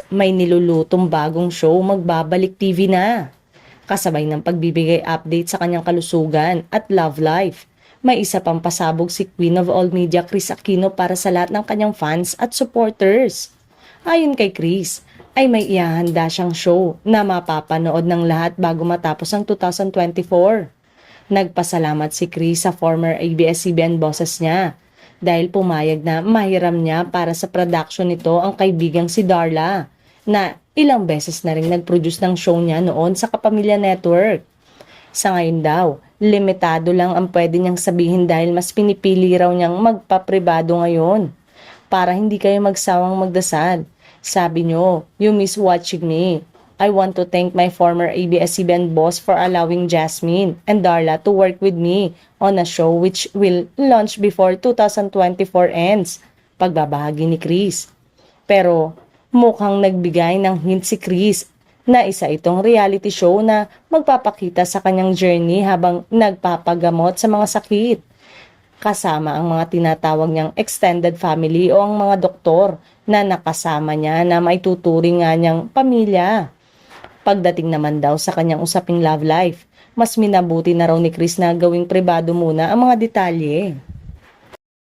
May nilulutong bagong show magbabalik TV na. Kasabay ng pagbibigay update sa kanyang kalusugan at love life. May isa pang pasabog si Queen of All Media Kris Aquino para sa lahat ng kanyang fans at supporters. Ayon kay Kris, ay may ihahanda siyang show na mapapanood ng lahat bago matapos ang 2024. Nagpasalamat si Kris sa former ABS-CBN bosses niya dahil pumayag na mahiram niya para sa production nito ang kaibigang si Darla na ilang beses na rin nag-produce ng show niya noon sa Kapamilya Network. Sa ngayon daw, limitado lang ang pwede niyang sabihin dahil mas pinipili raw niyang magpapribado ngayon para hindi kayo magsawang magdasal. Sabi niyo, "You miss watching me. I want to thank my former ABS-CBN boss for allowing Jasmine and Darla to work with me on a show which will launch before 2024 ends." Pagbabahagi ni Kris. Pero mukhang nagbigay ng hint si Kris na isa itong reality show na magpapakita sa kanyang journey habang nagpapagamot sa mga sakit. Kasama ang mga tinatawag niyang extended family o ang mga doktor na nakasama niya na maituturing nga niyang pamilya. Pagdating naman daw sa kanyang usaping love life, mas minabuti na raw ni Kris na gawing pribado muna ang mga detalye.